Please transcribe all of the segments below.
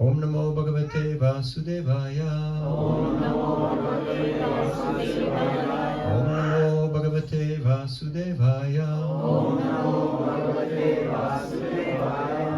Om Namo Bhagavate Vasudevaya. Om Namo Bhagavate Vasudevaya. Om Namo Bhagavate Vasudevaya.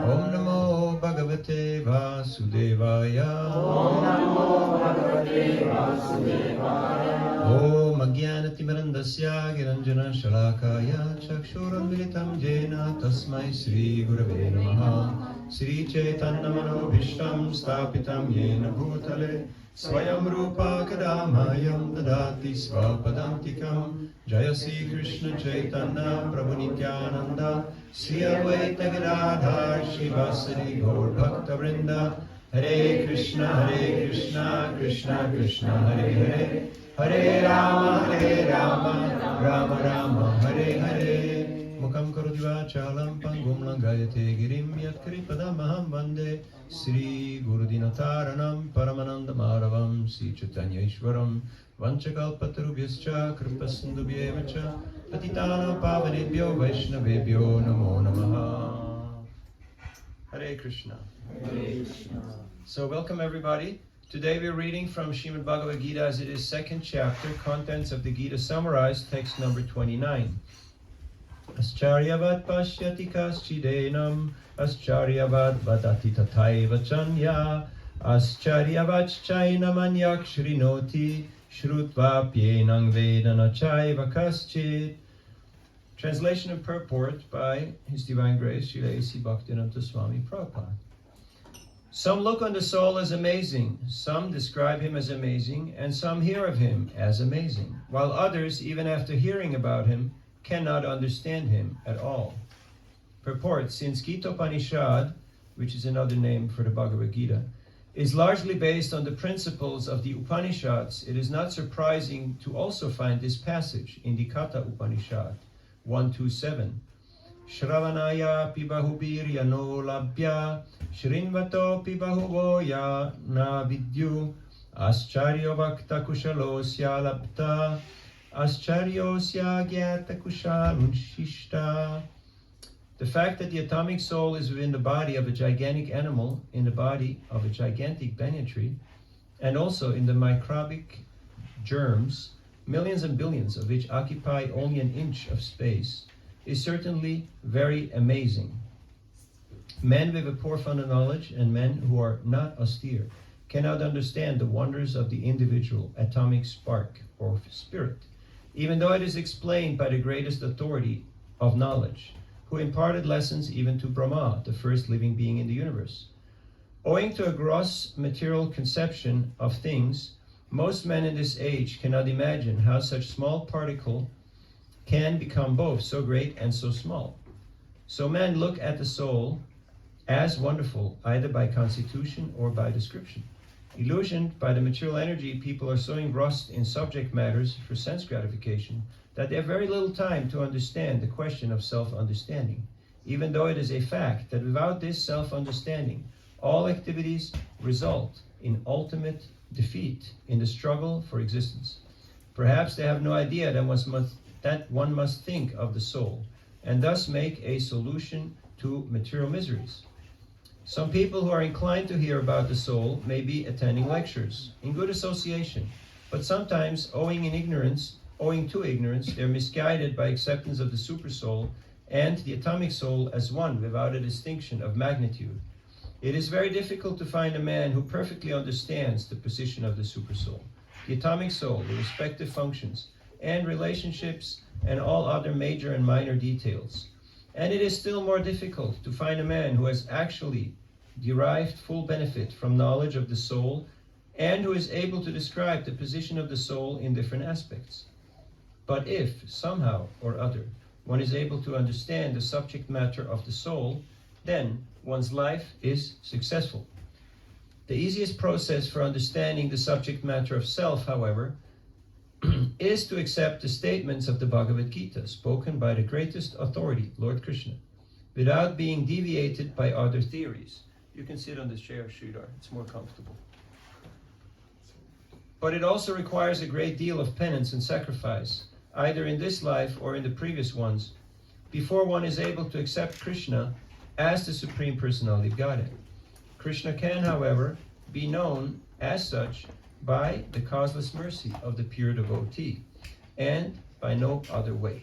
Om Namo Bhagavate Vasudevaya. Om Namo Bhagavate Vasudevaya. Om Ajnanatimirandasya Giranjana Shalakaya Chakshuramilitam Jena Tasmai Sri Gurave Namaha. Sri Chaitanya Manobhishtam Stapitam Yena Bhutale Swayam Rupa Kadamayam Dadati Svapadantikam Jaya Sri Krishna Chaitanya Prabhu Nityananda Sri Advaita Gadadhar Shivasari Gaur Bhakta Vrinda. Hare Krishna, Krishna Krishna, Hare Hare, Hare Rama, Rama Rama, Hare Hare. Mukam karoti vachalam pangum langayate girim yatkripadamaham vande Sri Gurudinataranam Paramananda Madhavam Sri Chaitanya Ishwaram Vanchakalpatarubhyascha Kripasindubhyevacha Patitano Pavanebhyo Vaishnavebhyo Namo Namaha. Hare Krishna. So welcome everybody. Today we're reading from Srimad Bhagavad Gita as it is second chapter, contents of the Gita summarized, text number 29. Ascharyavat pashyati kaschidenam, ascharyavat vadati tathaiva chanya, ascharyavat chainam anyak shrinoti, shrutva vedana chaiva kaschit. Translation and purport by His Divine Grace, Srila A.C. Bhaktivedanta Swami Prabhupada. Some look on the soul as amazing, some describe him as amazing, and some hear of him as amazing, while others, even after hearing about him, cannot understand him at all. Purport: since Gita Upanishad, which is another name for the Bhagavad Gita, is largely based on the principles of the Upanishads, it is not surprising to also find this passage in the Katha Upanishad 127. Shravanaya pibahubirya no labhya shrinvato pibahuvoya na vidyu ascharyo vakta kushalosya labta aschariosya gyata kushalunshishta. The fact that the atomic soul is within the body of a gigantic animal, in the body of a gigantic banyan tree, and also in the microbic germs, millions and billions of which occupy only an inch of space, is certainly very amazing. Men with a poor fund of knowledge and men who are not austere cannot understand the wonders of the individual atomic spark or spirit, even though it is explained by the greatest authority of knowledge, who imparted lessons even to Brahma, the first living being in the universe. Owing to a gross material conception of things, most men in this age cannot imagine how such small particle can become both so great and so small. So men look at the soul as wonderful, either by constitution or by description. Illusioned by the material energy, people are so engrossed in subject matters for sense gratification that they have very little time to understand the question of self-understanding, even though it is a fact that without this self-understanding, all activities result in ultimate defeat in the struggle for existence. Perhaps they have no idea that one must think of the soul, and thus make a solution to material miseries. Some people who are inclined to hear about the soul may be attending lectures in good association, but sometimes owing to ignorance, they're misguided by acceptance of the supersoul and the atomic soul as one without a distinction of magnitude. It is very difficult to find a man who perfectly understands the position of the supersoul, the atomic soul, the respective functions and relationships, and all other major and minor details. And it is still more difficult to find a man who has actually derived full benefit from knowledge of the soul and who is able to describe the position of the soul in different aspects. But if, somehow or other, one is able to understand the subject matter of the soul, then one's life is successful. The easiest process for understanding the subject matter of self, however, is to accept the statements of the Bhagavad Gita, spoken by the greatest authority, Lord Krishna, without being deviated by other theories. You can sit on this chair, Sridhar, it's more comfortable. But it also requires a great deal of penance and sacrifice, either in this life or in the previous ones, before one is able to accept Krishna as the Supreme Personality of Godhead. Krishna can, however, be known as such by the causeless mercy of the pure devotee, and by no other way.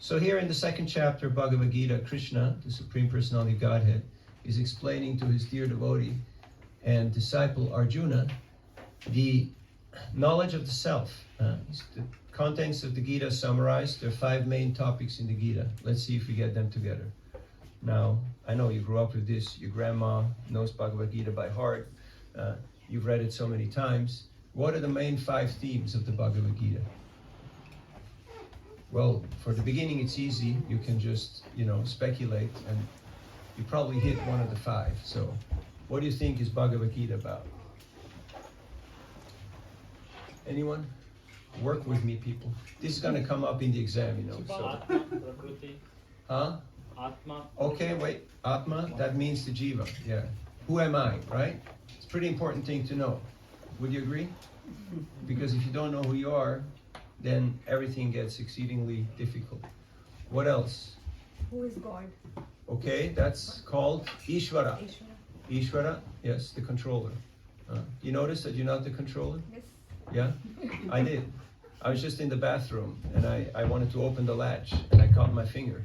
So here in the second chapter of Bhagavad Gita, Krishna, the Supreme Personality of Godhead, is explaining to his dear devotee and disciple Arjuna the knowledge of the self. The contents of the Gita summarized. There are 5 main topics in the Gita. Let's see if we get them together. Now, I know you grew up with this. Your grandma knows Bhagavad Gita by heart. You've read it so many times. What are the main 5 themes of the Bhagavad Gita? Well, for the beginning it's easy. You can just, speculate, and you probably hit one of the 5. So, what do you think is Bhagavad Gita about? Anyone? Work with me, people. This is going to come up in the exam, So. Huh? Atma. Okay, wait. Atma, that means the jiva. Yeah. Who am I, right? It's a pretty important thing to know. Would you agree? Because if you don't know who you are, then everything gets exceedingly difficult. What else? Who is God? Okay, that's called Ishvara. Ishvara, yes, the controller. You notice that you're not the controller? Yes. Yeah? I did. I was just in the bathroom and I wanted to open the latch and I caught my finger.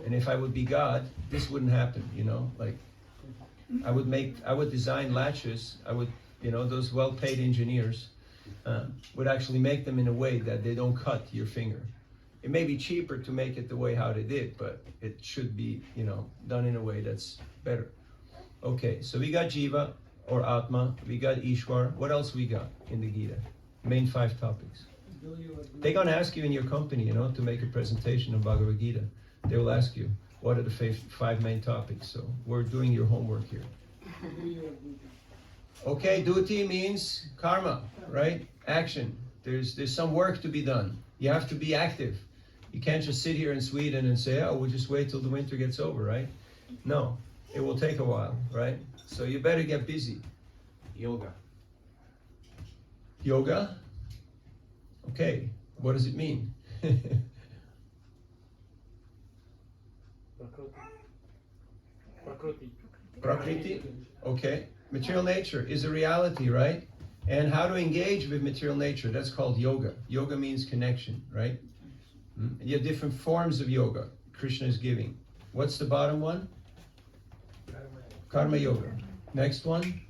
And if I would be God, this wouldn't happen, like I would design latches, those well-paid engineers would actually make them in a way that they don't cut your finger. It may be cheaper to make it the way how they did, but it should be, done in a way that's better. Okay, so we got Jiva or Atma, we got Ishwar. What else we got in the Gita? Main 5 topics. They're going to ask you in your company, to make a presentation of Bhagavad Gita. They will ask you, what are the 5 main topics? So we're doing your homework here. Okay, duty means karma, right? Action. There's some work to be done. You have to be active. You can't just sit here in Sweden and say, oh, we'll just wait till the winter gets over, right? No, it will take a while, right? So you better get busy. Yoga. Yoga? Okay, what does it mean? Prakriti. Prakriti? Okay. Material nature is a reality, right? And how to engage with material nature, that's called yoga. Yoga means connection, right? You have different forms of yoga Krishna is giving. What's the bottom one? Karma yoga. Next one?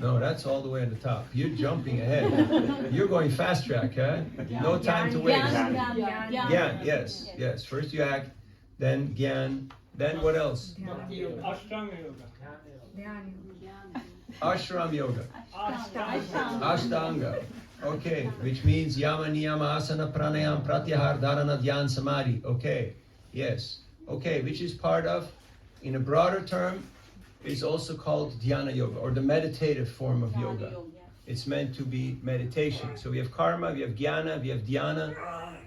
No, that's all the way at the top. You're jumping ahead. You're going fast track, huh? No time to waste. Gyan, yes. First you act, then Gyan, then what else? Ashtanga yoga. Ashram yoga. Ashtanga. Okay, which means Yama, Niyama, Asana, Pranayam, Pratyahar, Dharana, Dhyan, Samadhi. Okay, yes. Okay, which is part of, in a broader term, is also called Dhyana yoga, or the meditative form of yoga. It's meant to be meditation. So we have karma, we have jnana, we have dhyana.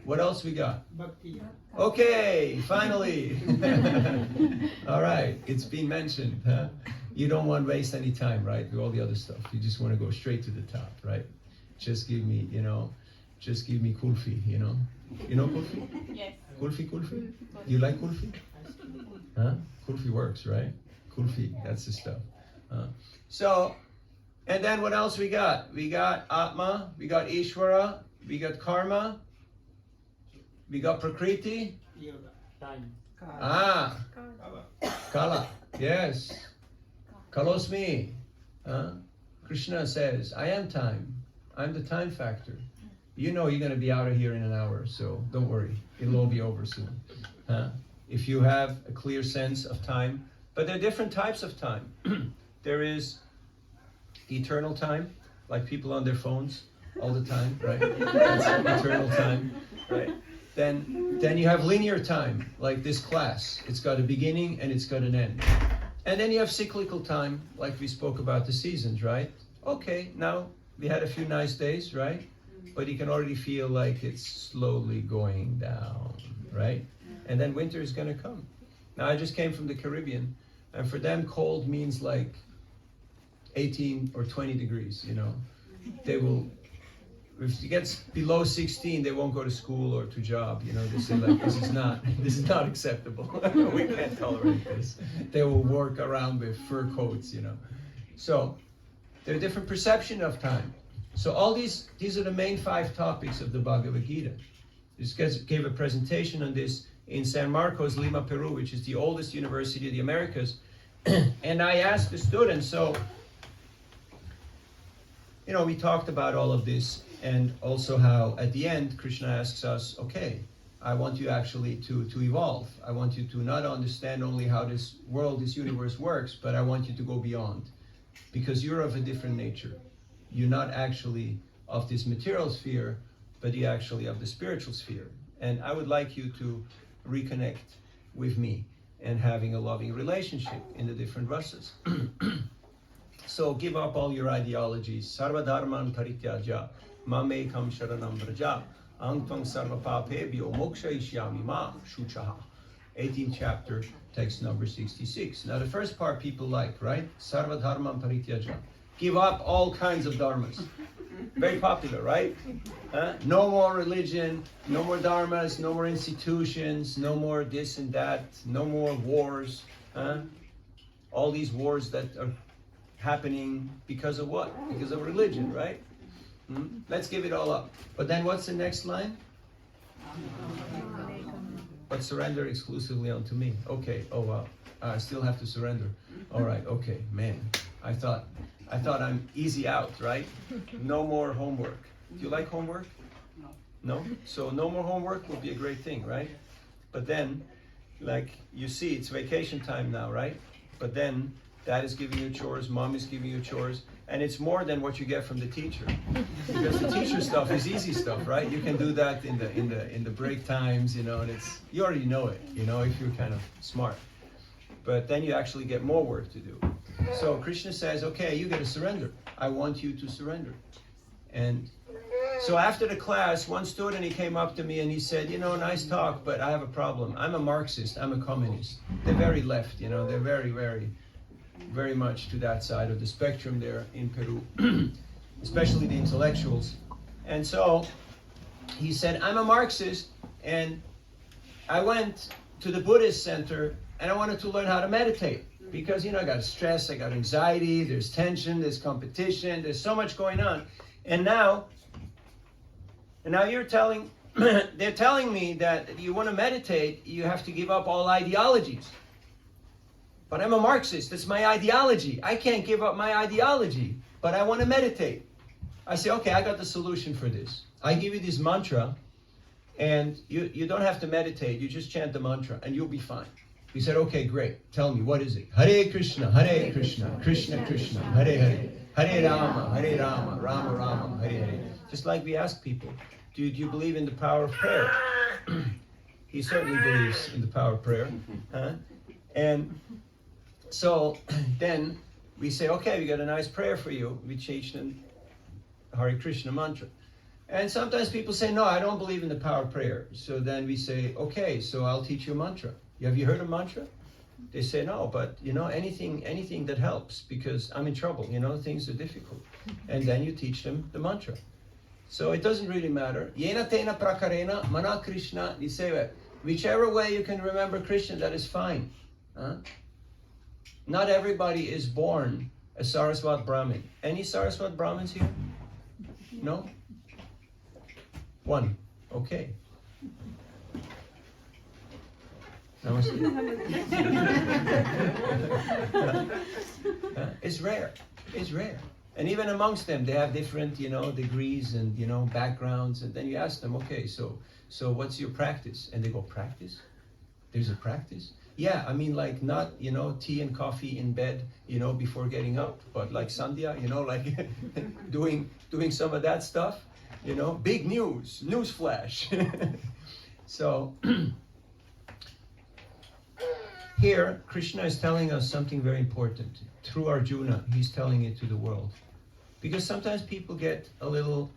What else we got? Okay, finally. All right, it's been mentioned. Huh? You don't want to waste any time, right, with all the other stuff. You just want to go straight to the top, right? Just give me, just give me kulfi, You know kulfi? Yes. Kulfi? Do you like kulfi? Huh? Kulfi works, right? Kulfi, that's the stuff. So, and then what else we got? We got Atma, we got Ishvara, we got Karma, we got Prakriti. Time. Kala, yes. Kalosmi. Krishna says, I am time. I'm the time factor. You know you're going to be out of here in an hour, so don't worry. It'll all be over soon. If you have a clear sense of time. But there are different types of time. There is eternal time, like people on their phones all the time, right? That's eternal time, right? Then you have linear time, like this class. It's got a beginning and it's got an end. And then you have cyclical time, like we spoke about the seasons, right? Okay, now we had a few nice days, right? But you can already feel like it's slowly going down, right? And then winter is going to come. Now I just came from the Caribbean, and for them cold means like 18 or 20 degrees, They will, if it gets below 16, they won't go to school or to job, They say like, this is not acceptable. We can't tolerate this. They will work around with fur coats, So there are different perception of time. So all these are the main 5 topics of the Bhagavad Gita. This gave a presentation on this in San Marcos, Lima, Peru, which is the oldest university of the Americas. And I asked the students, so, we talked about all of this, and also how at the end, Krishna asks us, okay, I want you actually to evolve. I want you to not understand only how this world, this universe works, but I want you to go beyond. Because you're of a different nature. You're not actually of this material sphere, but you actually have the spiritual sphere. And I would like you to reconnect with me and having a loving relationship in the different rasas. So give up all your ideologies. Sarva dharman parityaja mamekam sharanam vraja angtvang sarva papebhyo mokshayishyami ma shuchaha. 18th chapter, text number 66. Now the first part people like, right? Sarva dharman parityaja. Give up all kinds of dharmas. Very popular, right? No more religion, no more dharmas, no more institutions, no more this and that, no more wars. All these wars that are happening because of what? Because of religion, right? Let's give it all up. But then what's the next line? But surrender exclusively unto me. Okay, oh wow. I still have to surrender. All right, okay, man. I thought I'm easy out, right? No more homework. Do you like homework? No. No? So no more homework would be a great thing, right? But then, like you see, it's vacation time now, right? But then dad is giving you chores, mom is giving you chores, and it's more than what you get from the teacher. Because the teacher stuff is easy stuff, right? You can do that in the break times, you know, and you already know it, you know, if you're kind of smart. But then you actually get more work to do. So Krishna says, okay, you got to surrender. I want you to surrender. And so after the class, one student, he came up to me and he said, you know, nice talk, but I have a problem. I'm a Marxist. I'm a communist. They're very left, you know, they're very, very, very much to that side of the spectrum there in Peru, especially the intellectuals. And so he said, I'm a Marxist, and I went to the Buddhist center and I wanted to learn how to meditate. Because, you know, I got stress, I got anxiety, there's tension, there's competition, there's so much going on. And now you're telling, they're telling me that if you want to meditate, you have to give up all ideologies. But I'm a Marxist, that's my ideology. I can't give up my ideology, but I want to meditate. I say, okay, I got the solution for this. I give you this mantra, and you don't have to meditate, you just chant the mantra, and you'll be fine. He said, okay, great. Tell me, what is it? Hare Krishna, Krishna Krishna, Hare Hare. Hare Rama, Rama Rama, Hare Hare. Just like we ask people, do you believe in the power of prayer? He certainly believes in the power of prayer. And so then we say, okay, we got a nice prayer for you. We teach them Hare Krishna mantra. And sometimes people say, no, I don't believe in the power of prayer. So then we say, okay, so I'll teach you a mantra. Have you heard of mantra? They say, no, but you know, anything that helps, because I'm in trouble, you know, things are difficult. And then you teach them the mantra. So it doesn't really matter. Yena tena prakarena mana Krishna niseva. Whichever way you can remember Krishna, that is fine. Not everybody is born a Saraswat Brahmin. Any Saraswat Brahmins here? No? One. Okay. It's rare. It's rare. And even amongst them, they have different, you know, degrees and, you know, backgrounds. And then you ask them, okay, so what's your practice? And they go, practice? There's a practice? Yeah, I mean, like not, you know, tea and coffee in bed, you know, before getting up, but like Sandhya, you know, like doing some of that stuff, you know, big news flash. So here, Krishna is telling us something very important. Through Arjuna, he's telling it to the world. Because sometimes people get a little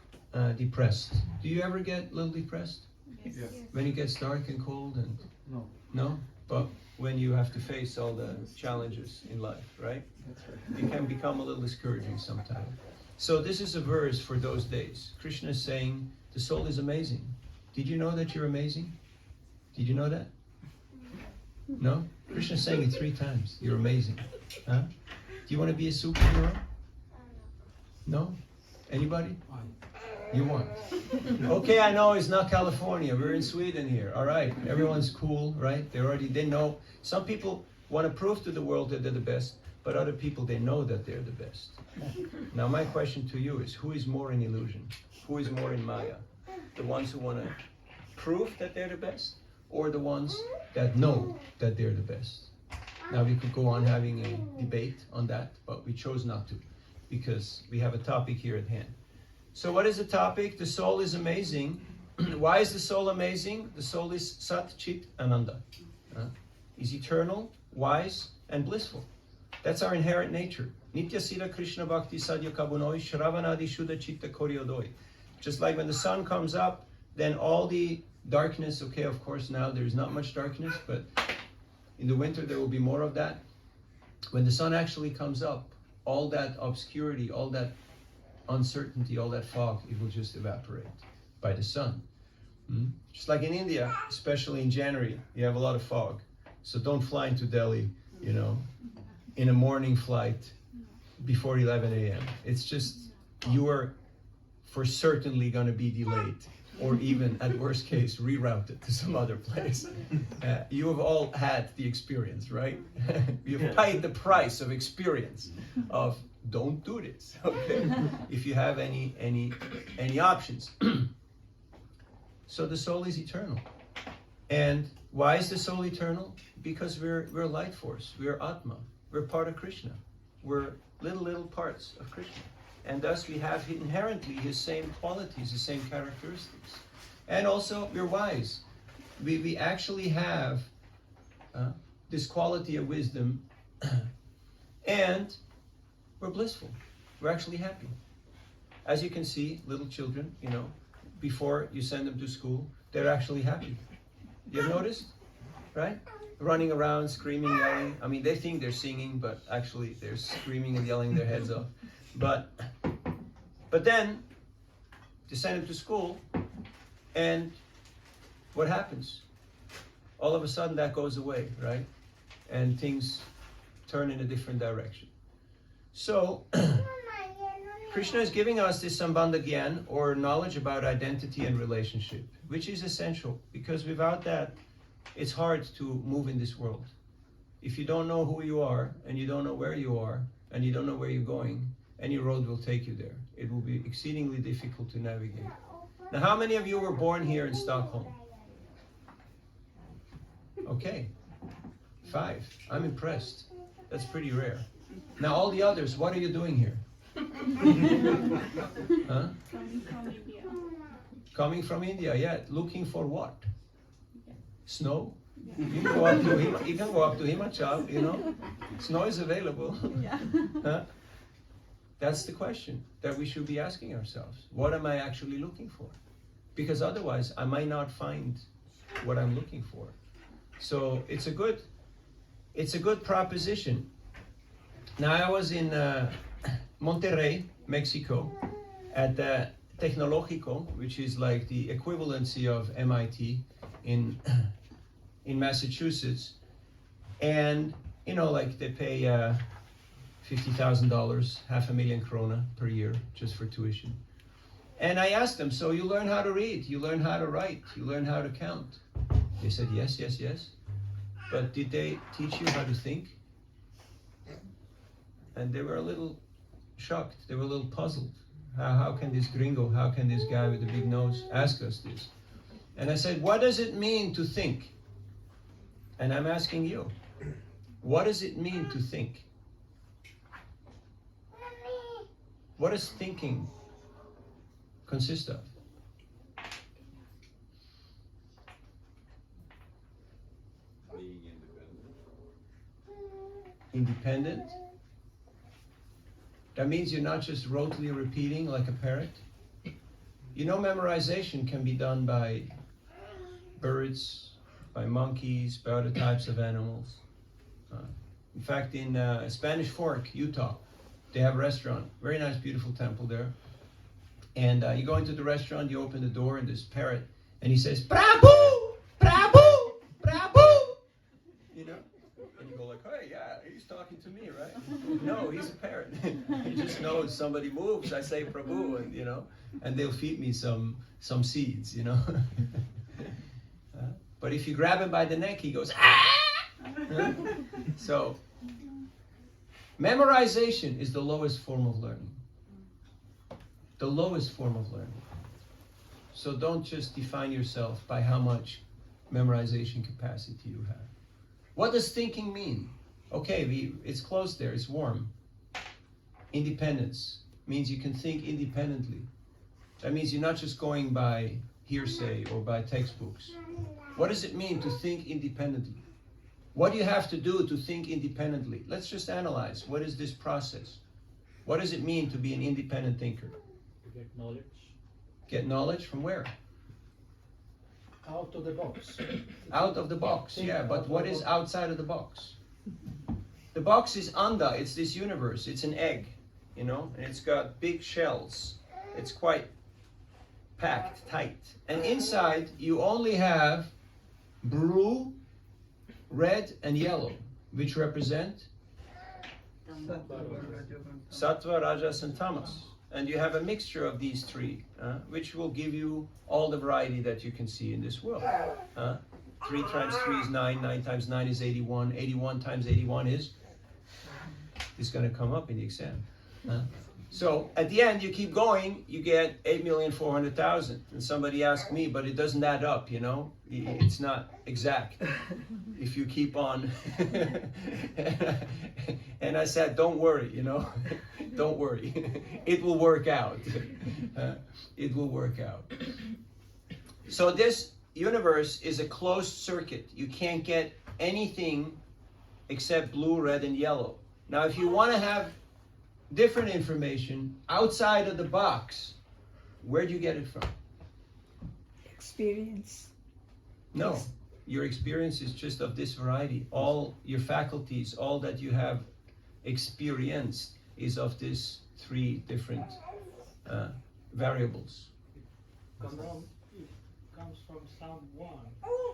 depressed. Do you ever get a little depressed? Yes. When it gets dark and cold? And No. No? But when you have to face all the challenges in life, right? That's right. It can become a little discouraging sometimes. So this is a verse for those days. Krishna is saying, the soul is amazing. Did you know that you're amazing? Did you know that? No? Krishna is saying it 3 times. You're amazing. Huh? Do you want to be a superhero? No? Anybody? You want? Okay, I know it's not California. We're in Sweden here. All right. Everyone's cool, right? They know. Some people want to prove to the world that they're the best, but other people, they know that they're the best. Now, my question to you is, who is more in illusion? Who is more in Maya? The ones who want to prove that they're the best, or the ones that know that they're the best? Now, we could go on having a debate on that, but we chose not to, because we have a topic here at hand. So what is the topic? The soul is amazing. Why is the soul amazing? The soul is Sat Chit Ananda. Is eternal, wise, and blissful. That's our inherent nature. Nitya Siddha Krishna Bhakti Sadhya Kabunoi Shravanadi Shuddha Chitta Koryodoi. Just like when the sun comes up, then all the darkness, okay, of course now there's not much darkness, but in the winter there will be more of that. When the sun actually comes up, all that obscurity, all that uncertainty, all that fog, it will just evaporate by the sun. Just like in India, especially in January, you have a lot of fog. So don't fly into Delhi, in a morning flight before 11 a.m. It's just, you are for certainly going to be delayed, or even at worst case rerouted to some other place. You have all had the experience, right? You've paid the price of experience of don't do this, okay? If you have any options. So the soul is eternal. And why is the soul eternal? Because we're a light force. We're Atma. We're part of Krishna. We're little parts of Krishna. And thus we have inherently his same qualities, his same characteristics. And also we're wise. We actually have this quality of wisdom, and we're blissful. We're actually happy. As you can see, little children, before you send them to school, they're actually happy. You've noticed? Right? Running around, screaming, yelling. I mean, they think they're singing, but actually they're screaming and yelling their heads off. But then you send them to school, and what happens? All of a sudden that goes away, right? And things turn in a different direction. So Krishna is giving us this Sambandha Gyan, or knowledge about identity and relationship, which is essential, because without that, it's hard to move in this world. If you don't know who you are, and you don't know where you are, and you don't know where you're going, any road will take you there. It will be exceedingly difficult to navigate. Now, how many of you were born here in Stockholm? Okay, 5. I'm impressed. That's pretty rare. Now, all the others, what are you doing here? Huh? Coming from India. Coming from India, yeah. Looking for what? Snow? Yeah. You can go up to Himachal, Snow is available. Yeah. Huh? That's the question that we should be asking ourselves. What am I actually looking for? Because otherwise, I might not find what I'm looking for. So it's a good proposition. Now, I was in Monterrey, Mexico, at the Tecnológico, which is like the equivalency of MIT in Massachusetts, and they pay $50,000, 500,000 krona per year just for tuition. And I asked them, so you learn how to read, you learn how to write, you learn how to count? They said yes. But did they teach you how to think? And they were a little shocked. They were a little puzzled. How can this gringo, how can this guy with the big nose ask us this? And I said, what does it mean to think? And I'm asking you, what does it mean to think? What does thinking consist of? Being independent. Independent? That means you're not just rotely repeating like a parrot. Memorization can be done by birds, by monkeys, by other types of animals. In fact, in Spanish Fork, Utah, they have a restaurant, very nice, beautiful temple there. And you go into the restaurant, you open the door, and this parrot, and he says, Prabhu! Prabhu! Prabhu! And you go like, hey, yeah, he's talking to me, right? No, he's a parrot. He just knows somebody moves, I say Prabhu, and they'll feed me some seeds, But if you grab him by the neck, he goes, ah! So, memorization is the lowest form of learning. The lowest form of learning. So don't just define yourself by how much memorization capacity you have. What does thinking mean? Okay, it's close there, it's warm. Independence means you can think independently. That means you're not just going by hearsay or by textbooks. What does it mean to think independently? What do you have to do to think independently? Let's just analyze. What is this process? What does it mean to be an independent thinker? To get knowledge. Get knowledge from where? Out of the box. Out of the box, yeah, but what is outside of the box? The box is anda, it's this universe, it's an egg, you know, and it's got big shells. It's quite packed, tight. And inside you only have blue, red, and yellow, which represent Sattva, Rajas, and Tamas. And you have a mixture of these three, which will give you all the variety that you can see in this world. 3 times 3 is 9, 9 times 9 is 81, 81 times 81 is going to come up in the exam. So at the end, you keep going, you get 8,400,000. And somebody asked me, but it doesn't add up, you know? It's not exact if you keep on. And I said, don't worry, you know? Don't worry. It will work out. It will work out. So this universe is a closed circuit. You can't get anything except blue, red, and yellow. Now, if you want to have different information outside of the box, where do you get it from? Experience. No, your experience is just of this variety. All your faculties, all that you have experienced is of these 3 different variables. It comes from someone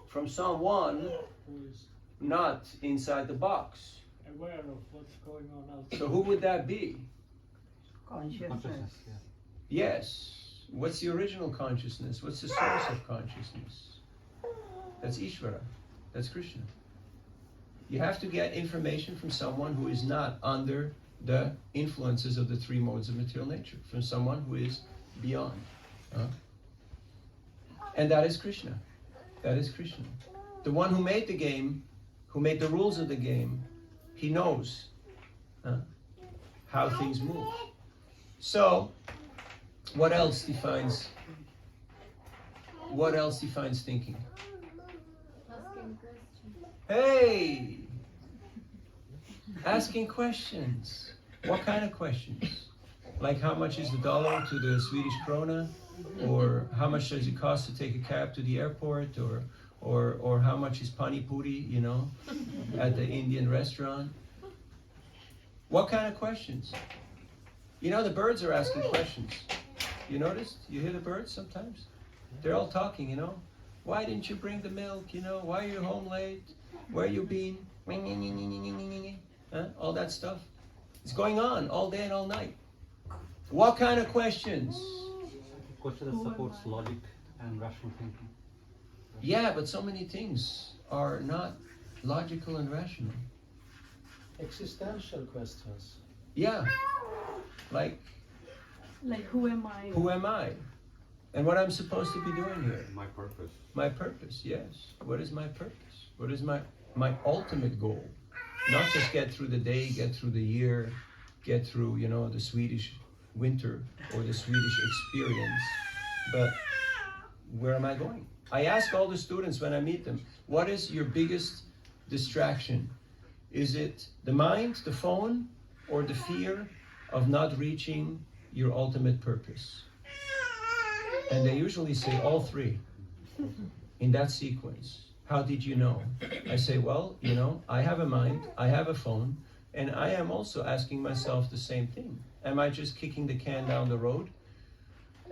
From someone who is not inside the box. aware of what's going on outside. So who would that be? Consciousness. Yes. What's the original consciousness? What's the source of consciousness? That's Ishvara. That's Krishna. You have to get information from someone who is not under the influences of the 3 modes of material nature, from someone who is beyond. And that is Krishna. That is Krishna. The one who made the game, who made the rules of the game, he knows how things move. So, what else defines thinking? Asking questions. Hey! Asking questions. What kind of questions? Like how much is the dollar to the Swedish krona? Or how much does it cost to take a cab to the airport? Or how much is pani puri, you know, at the Indian restaurant? What kind of questions? You know, the birds are asking questions. You noticed? You hear the birds sometimes? They're all talking, you know. Why didn't you bring the milk, you know? Why are you home late? Where you been? All that stuff. It's going on all day and all night. What kind of questions? Question that supports logic and rational thinking. Yeah, but so many things are not logical and rational. Existential questions. Yeah. Like Who am I? who am I? And what I'm supposed to be doing here? My purpose. My purpose, yes. What is my purpose? What is my ultimate goal? Not just get through the day, get through the year, get through, you know, the Swedish winter or the Swedish experience, but where am I going? I ask all the students when I meet them, what is your biggest distraction? Is it the mind, the phone, or the fear of not reaching your ultimate purpose? And they usually say all 3 in that sequence. How did you know? I say, well, you know, I have a mind, I have a phone, and I am also asking myself the same thing. Am I just kicking the can down the road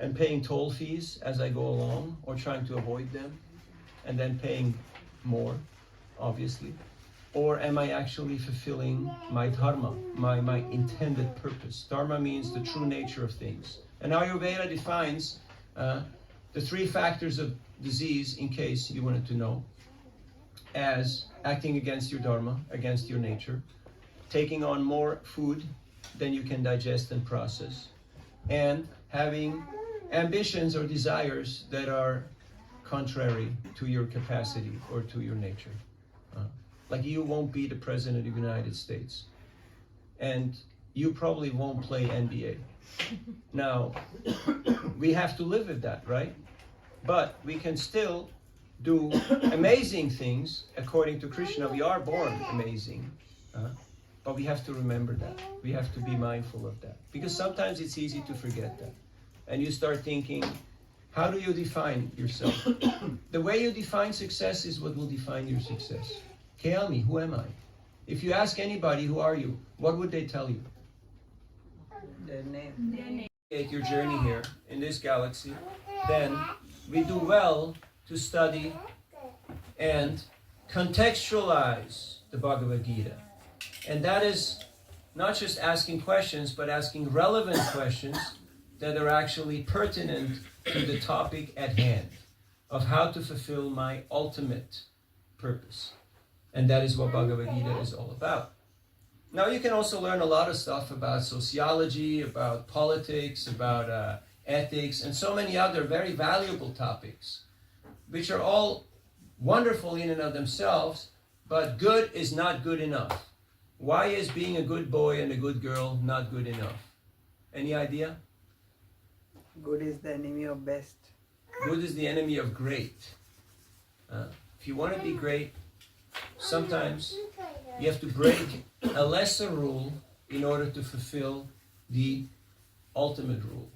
and paying toll fees as I go along, or trying to avoid them and then paying more, obviously? Or am I actually fulfilling my dharma, my intended purpose? Dharma means the true nature of things. And Ayurveda defines the 3 factors of disease, in case you wanted to know, as acting against your dharma, against your nature, taking on more food than you can digest and process, and having ambitions or desires that are contrary to your capacity or to your nature. Like you won't be the President of the United States. And you probably won't play NBA. Now, we have to live with that, right? But we can still do amazing things according to Krishna. We are born amazing. But we have to remember that. We have to be mindful of that. Because sometimes it's easy to forget that. And you start thinking, how do you define yourself? The way you define success is what will define your success. Keami, who am I? If you ask anybody, who are you? What would they tell you? Their name. Your journey here in this galaxy, then we do well to study and contextualize the Bhagavad Gita. And that is not just asking questions, but asking relevant questions that are actually pertinent to the topic at hand of how to fulfill my ultimate purpose. And that is what Bhagavad Gita is all about. Now you can also learn a lot of stuff about sociology, about politics, about ethics, and so many other very valuable topics, which are all wonderful in and of themselves, but good is not good enough. Why is being a good boy and a good girl not good enough? Any idea? Good is the enemy of best. Good is the enemy of great. If you want to be great, sometimes you have to break a lesser rule in order to fulfill the ultimate rule.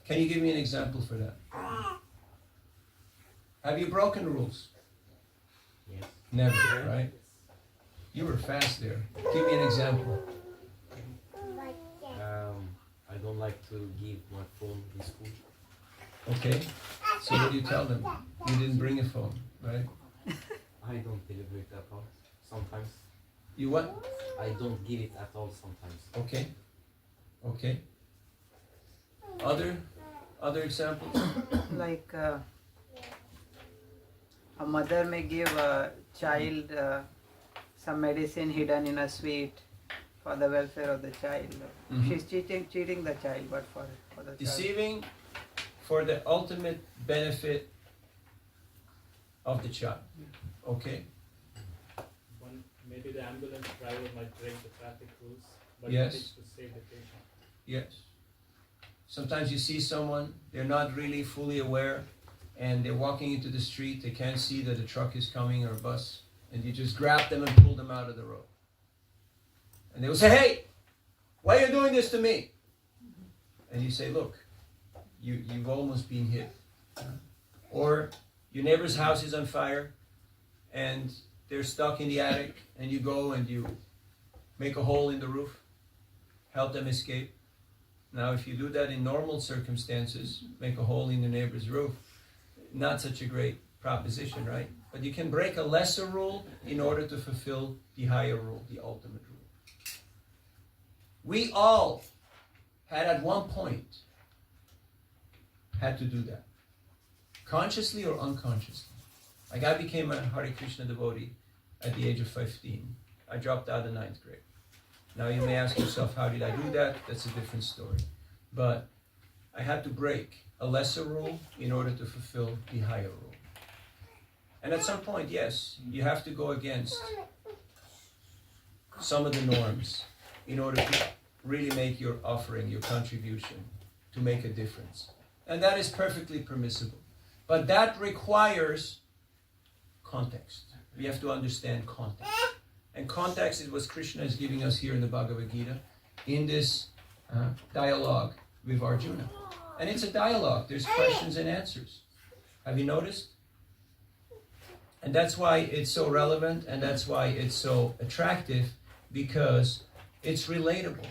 Can you give me an example for that? Have you broken rules? Yes. Never, right? You were fast there. Give me an example. I don't like to give my phone in school. Okay. So what do you tell them? You didn't bring a phone, right? I don't deliver it at all. Sometimes. You what? I don't give it at all sometimes. Okay. Okay. Other examples? Like a mother may give a child some medicine hidden in a sweet for the welfare of the child. Mhm. She's cheating the child, but for the child. Deceiving for the ultimate benefit of the child. Okay? Maybe the ambulance driver might break the traffic rules, but Yes. it's to save the patient. Yes. Sometimes you see someone, they're not really fully aware, and they're walking into the street, they can't see that a truck is coming or a bus, and you just grab them and pull them out of the road. And they will say, hey, why are you doing this to me? And you say, look, you've almost been hit. Or your neighbor's house is on fire, and they're stuck in the attic, and you go and you make a hole in the roof, help them escape. Now, if you do that in normal circumstances, make a hole in your neighbor's roof, not such a great proposition, right? But you can break a lesser rule in order to fulfill the higher rule, the ultimate rule. We all had at one point had to do that, consciously or unconsciously. Like I became a Hare Krishna devotee at the age of 15. I dropped out of 9th grade. Now you may ask yourself, how did I do that? That's a different story. But I had to break a lesser rule in order to fulfill the higher rule. And at some point, yes, you have to go against some of the norms in order to really make your offering, your contribution, to make a difference. And that is perfectly permissible. But that requires context. We have to understand context. And context is what Krishna is giving us here in the Bhagavad Gita, in this dialogue with Arjuna. And it's a dialogue. There's questions and answers. Have you noticed? And that's why it's so relevant, and that's why it's so attractive, because it's relatable.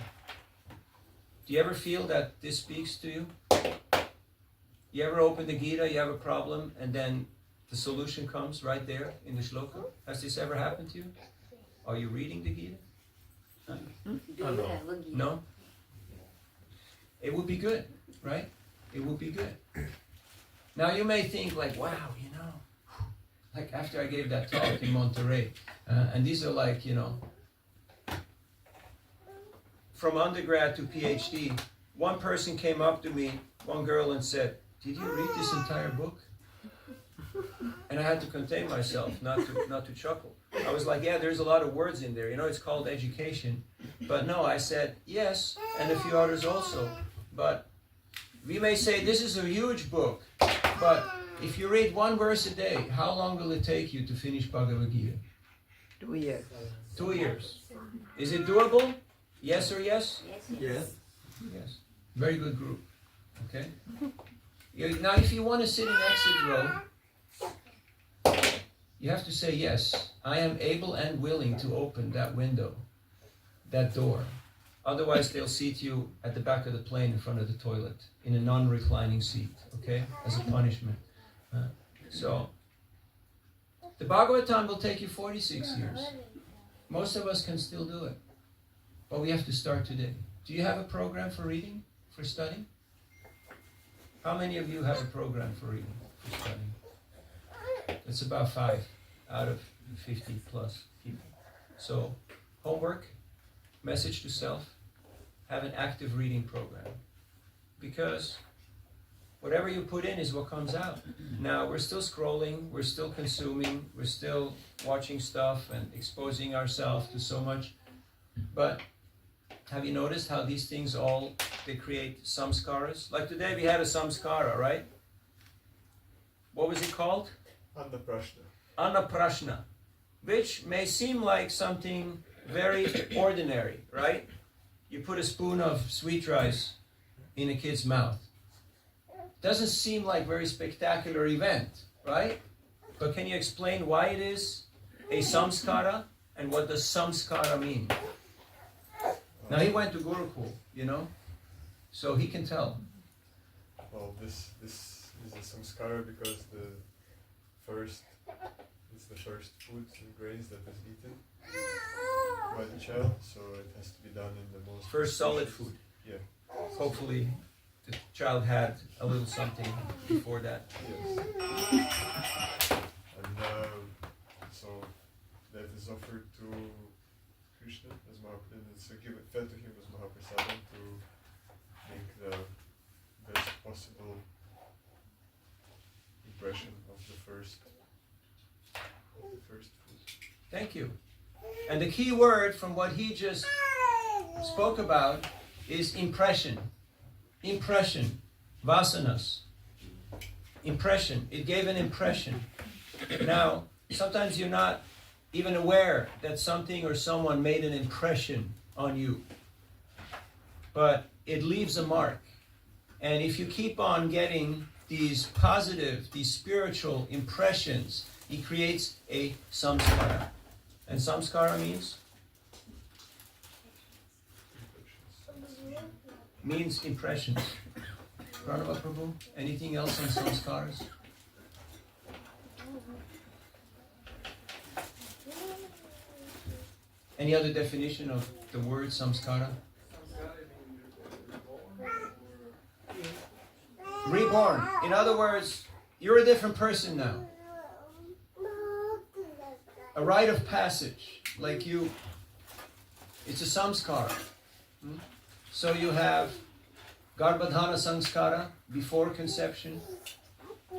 Do you ever feel that this speaks to you? You ever open the Gita, you have a problem, and then the solution comes right there in the shloka? Has this ever happened to you? Are you reading the Gita? No? It would be good, right? It would be good. Now you may think like, wow, you know, like after I gave that talk in Monterey, and these are like, you know, from undergrad to PhD, one person came up to me, one girl, and said, did you read this entire book? And I had to contain myself, not to chuckle. I was like, yeah, there's a lot of words in there. You know, it's called education. But no, I said yes, and a few others also. But we may say this is a huge book, but if you read one verse a day, how long will it take you to finish Bhagavad Gita? 2 years. 2 years. Is it doable? Yes or yes? Yes. Yes. Very good group. Okay? Now, if you want to sit in exit row, you have to say, yes, I am able and willing to open that window, that door. Otherwise, they'll seat you at the back of the plane in front of the toilet in a non-reclining seat, okay, as a punishment. So, the Bhagavatam will take you 46 years. Most of us can still do it. But we have to start today. Do you have a program for reading, for studying? How many of you have a program for reading, for studying? It's about 5 out of 50 plus people. So, homework, message to self, have an active reading program. Because whatever you put in is what comes out. Now, we're still scrolling, we're still consuming, we're still watching stuff and exposing ourselves to so much. But have you noticed how these things all, they create samskaras? Like today we had a samskara, right? What was it called? Annaprashna. Annaprashna, which may seem like something very ordinary, right? You put a spoon of sweet rice in a kid's mouth. Doesn't seem like very spectacular event, right? But can you explain why it is a samskara and what does samskara mean? Now he went to Gurukul, you know, so he can tell. Well, this is a samskara because it's the first food and grains that is eaten by the child, so it has to be done in the most First solid food. Yeah. Hopefully the child had a little something before that. Yes. And so that is offered to Krishna as and it's fed to him as Mahaprasadam to make the best possible impression of the first food. Thank you. And the key word from what he just spoke about is impression. Impression. Vasanas. Impression. It gave an impression. Now, sometimes you're not even aware that something or someone made an impression on you. But it leaves a mark. And if you keep on getting these positive, these spiritual impressions, it creates a samskara. And samskara means impressions. Pranava Prabhu, anything else on samskaras? Any other definition of the word samskara? Reborn. In other words, you're a different person now. A rite of passage, like you, it's a samskara. So you have Garbhadhana samskara, before conception.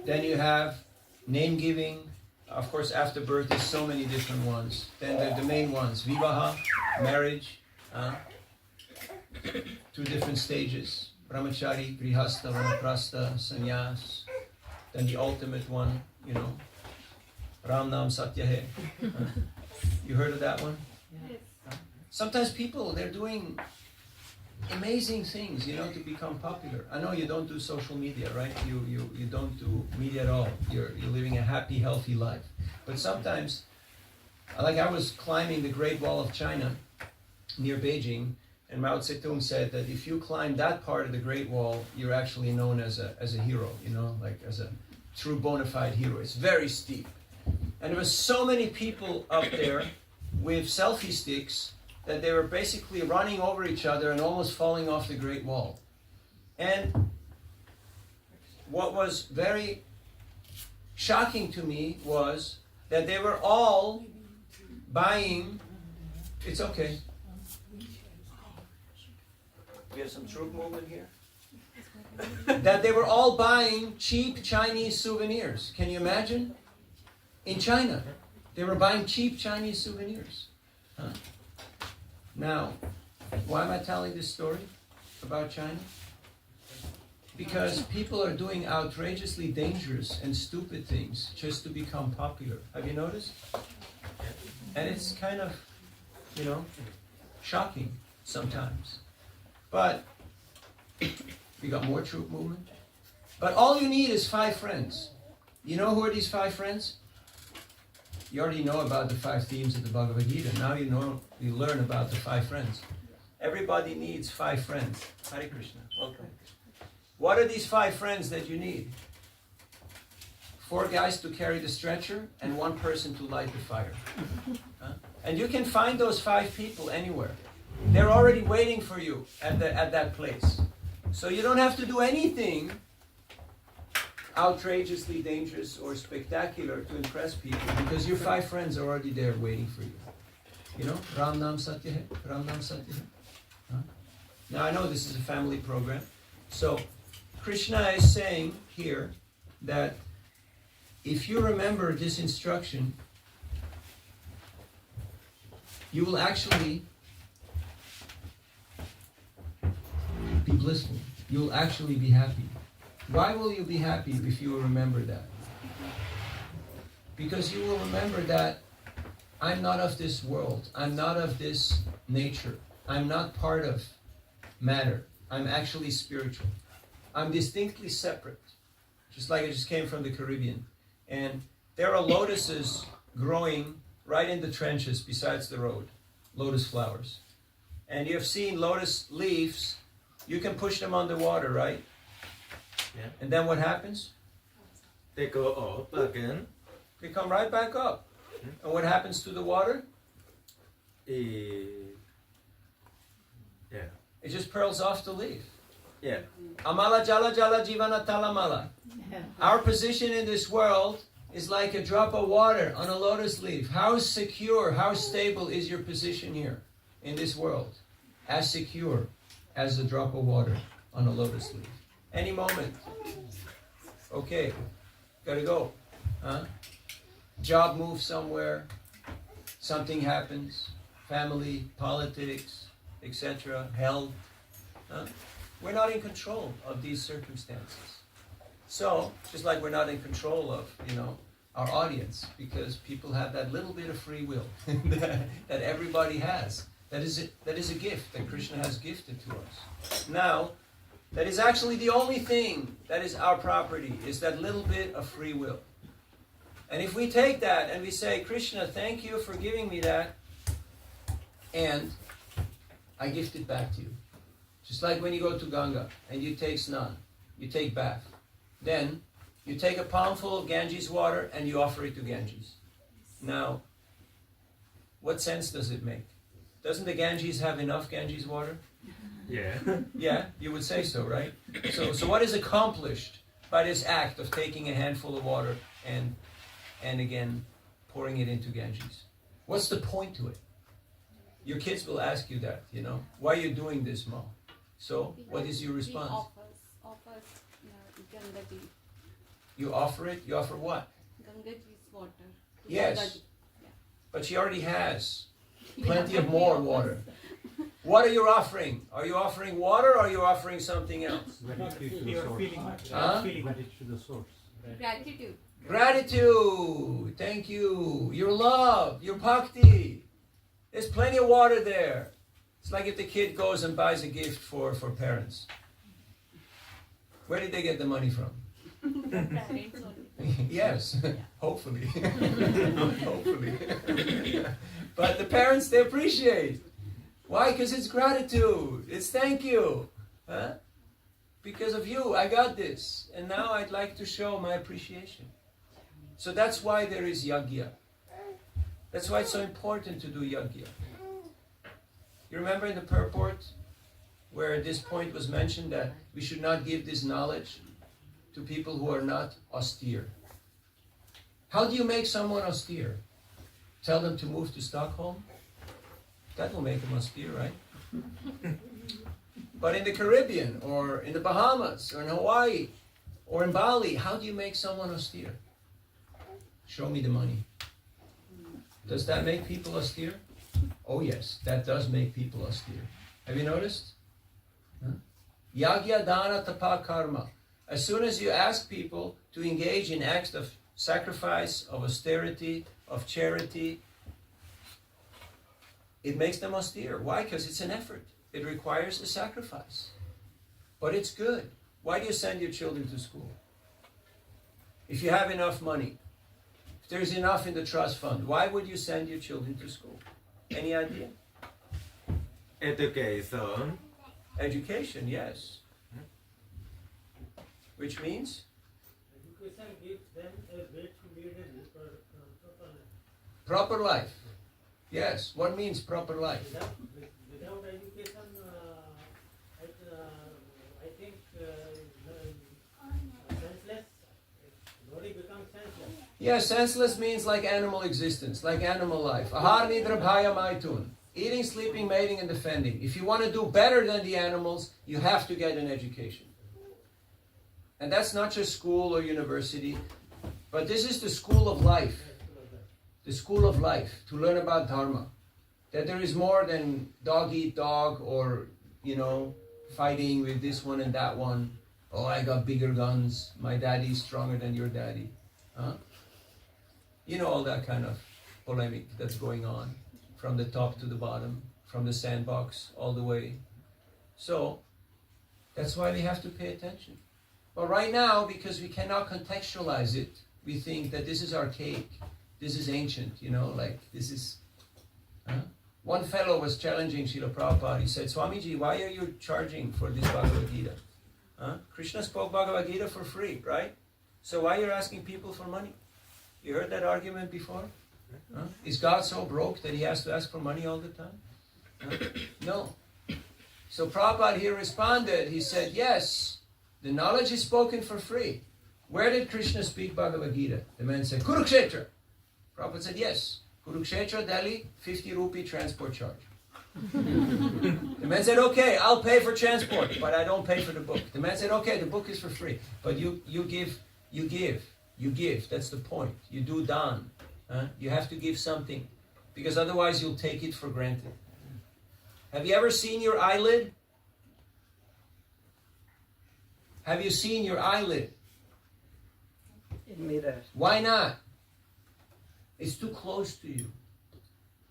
Then you have name giving. Of course, after birth, there's so many different ones. Then the main ones, vivaha, marriage, 2 different stages. Brahmachari, grihastha, vanaprastha, sannyas. Then the ultimate one, you know, Ram Nam Satya Hai. You heard of that one? Yes. Sometimes people, they're doing amazing things, you know, to become popular. I know you don't do social media, right? You don't do media at all. You're living a happy, healthy life. But sometimes, like I was climbing the Great Wall of China near Beijing, and Mao Zedong said that if you climb that part of the Great Wall, you're actually known as a hero, you know, like as a true bona fide hero. It's very steep. And there were so many people up there with selfie sticks that they were basically running over each other and almost falling off the Great Wall. And what was very shocking to me was that they were all buying, it's okay. We have some troop movement here. That they were all buying cheap Chinese souvenirs. Can you imagine? In China, they were buying cheap Chinese souvenirs. Now, Why am I telling this story about China? Because people are doing outrageously dangerous and stupid things just to become popular. Have you noticed? And it's kind of, shocking sometimes. But we got more troop movement. But all you need is 5 friends. You know who are these 5 friends? You already know about the 5 themes of the Bhagavad Gita. Now you learn about the 5 friends. Everybody needs 5 friends. Hare Krishna. Welcome. What are these 5 friends that you need? 4 guys to carry the stretcher and 1 person to light the fire. Huh? And you can find those 5 people anywhere. They're already waiting for you at that place. So you don't have to do anything outrageously dangerous or spectacular to impress people, because your 5 friends are already there waiting for you. You know, Ram Nam Satya Hai, Ram Nam Satya Hai. Huh? Now I know this is a family program, so Krishna is saying here that if you remember this instruction, you will actually be blissful. You will actually be happy. Why will you be happy if you will remember that? Because you will remember that I'm not of this world. I'm not of this nature. I'm not part of matter. I'm actually spiritual. I'm distinctly separate. Just like I just came from the Caribbean. And there are lotuses growing right in the trenches besides the road. Lotus flowers. And you have seen lotus leaves. You can push them underwater, right? Yeah. And then what happens? They go up again. They come right back up. And what happens to the water? Yeah. It just pearls off the leaf. Yeah. Amala jala jala jivana talamala. Our position in this world is like a drop of water on a lotus leaf. How secure, how stable is your position here in this world? As secure as a drop of water on a lotus leaf. Any moment. Okay, gotta go. Huh? Job moves somewhere, something happens, family, politics, etc., health. Huh? We're not in control of these circumstances. So, just like we're not in control of, our audience, because people have that little bit of free will that everybody has. That is a gift that Krishna has gifted to us. Now, that is actually the only thing that is our property, is that little bit of free will. And if we take that and we say, Krishna, thank you for giving me that, and I gift it back to you. Just like when you go to Ganga and you take snan, you take bath. Then you take a palmful of Ganges water and you offer it to Ganges. Now, what sense does it make? Doesn't the Ganges have enough Ganges water? Yeah. Yeah, you would say so, right? So what is accomplished by this act of taking a handful of water and again pouring it into Ganges? What's the point to it? Your kids will ask you that, why are you doing this, Mom? So, what is your response? Offers Gangaji. You offer it? You offer what? Gangaji's water. to Yes. Gangaji. But she already has plenty of more water. What are you offering? Are you offering water or are you offering something else? Gratitude to the You're source. feeling Huh? Gratitude to the source. Gratitude. Gratitude. Thank you. Your love. Your bhakti. There's plenty of water there. It's like if the kid goes and buys a gift for parents. Where did they get the money from? Parents only. Yes, hopefully. Hopefully. But the parents, they appreciate. Why? Because it's gratitude. It's thank you. Huh? Because of you, I got this. And now I'd like to show my appreciation. So that's why there is yajna. That's why it's so important to do yajna. You remember in the purport where this point was mentioned that we should not give this knowledge to people who are not austere. How do you make someone austere? Tell them to move to Stockholm? That will make them austere, right? But in the Caribbean, or in the Bahamas, or in Hawaii, or in Bali, how do you make someone austere? Show me the money. Does that make people austere? Oh yes, that does make people austere. Have you noticed? Huh? Yagya dana tapa karma. As soon as you ask people to engage in acts of sacrifice, of austerity, of charity, it makes them austere. Why? Because it's an effort. It requires a sacrifice. But it's good. Why do you send your children to school? If you have enough money, if there's enough in the trust fund, why would you send your children to school? Any idea? Education. Education, yes. Which means? Education gives them a way to lead a proper life. Proper life. Yes. What means proper life? Without education, I think senseless. Body becomes senseless. Yeah, senseless means like animal existence, like animal life. Ahar nidra bhaya maitun. Eating, sleeping, mating, and defending. If you want to do better than the animals, you have to get an education. And that's not just school or university, but this is the school of life. The school of life, to learn about Dharma. That there is more than dog eat dog or, fighting with this one and that one. Oh, I got bigger guns. My daddy's stronger than your daddy. Huh? You know all that kind of polemic that's going on from the top to the bottom, from the sandbox all the way. So, that's why we have to pay attention. But right now, because we cannot contextualize it, we think that this is archaic, this is ancient, this is... Huh? One fellow was challenging Srila Prabhupada. He said, Swamiji, why are you charging for this Bhagavad Gita? Huh? Krishna spoke Bhagavad Gita for free, right? So why are you asking people for money? You heard that argument before? Huh? Is God so broke that he has to ask for money all the time? Huh? No. So Prabhupada here responded, he said, yes, the knowledge is spoken for free. Where did Krishna speak Bhagavad Gita? The man said, Kurukshetra. Prabhupada said, yes. Kurukshetra, Delhi, 50 rupee transport charge. The man said, okay, I'll pay for transport, but I don't pay for the book. The man said, okay, the book is for free, but you give. That's the point. You do dan. You have to give something, because otherwise you'll take it for granted. Have you ever seen your eyelid? Have you seen your eyelid? In mirror. Why not? It's too close to you.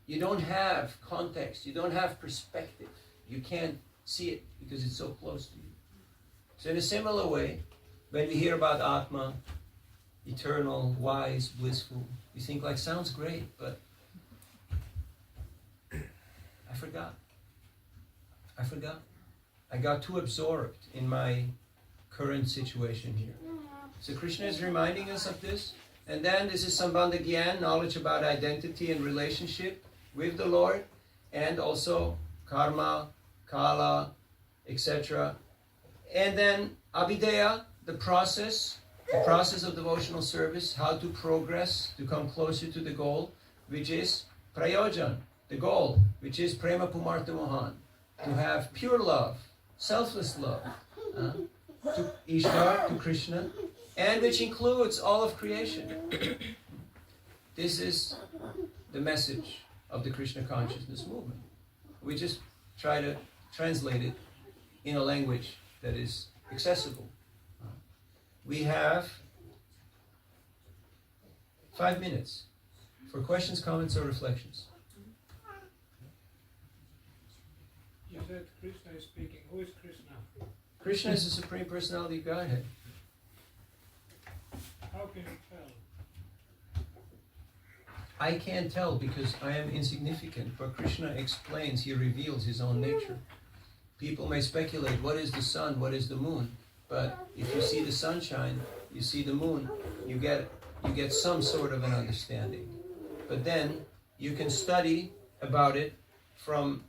You don't have context. You don't have perspective. You can't see it because it's so close to you. So in a similar way, when we hear about Atma, eternal, wise, blissful, we think like, sounds great, but I forgot. I got too absorbed in my current situation here. So Krishna is reminding us of this. And then this is Sambandha Gyan, knowledge about identity and relationship with the Lord, and also karma, kala, etc. And then Abhideya, the process of devotional service, how to progress, to come closer to the goal, which is prayojan, the goal, which is prema pumartha mohan, to have pure love, selfless love, to Ishtar, to Krishna, and which includes all of creation. This is the message of the Krishna consciousness movement. We just try to translate it in a language that is accessible. We have 5 minutes for questions, comments, or reflections. You said Krishna is speaking. Who is Krishna? Krishna is the Supreme Personality of Godhead. How can you tell? I can't tell because I am insignificant, but Krishna explains, he reveals his own nature. People may speculate, what is the sun, what is the moon? But if you see the sunshine, you see the moon, you get some sort of an understanding. But then you can study about it from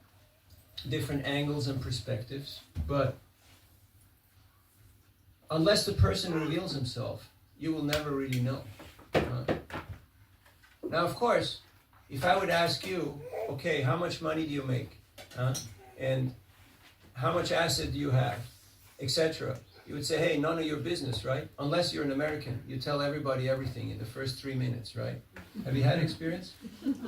different angles and perspectives, but unless the person reveals himself, you will never really know. Now, of course, if I would ask you, okay, how much money do you make? And how much asset do you have? Etc. you would say, hey, none of your business, right? Unless you're an American. You tell everybody everything in the first 3 minutes, right? Have you had experience?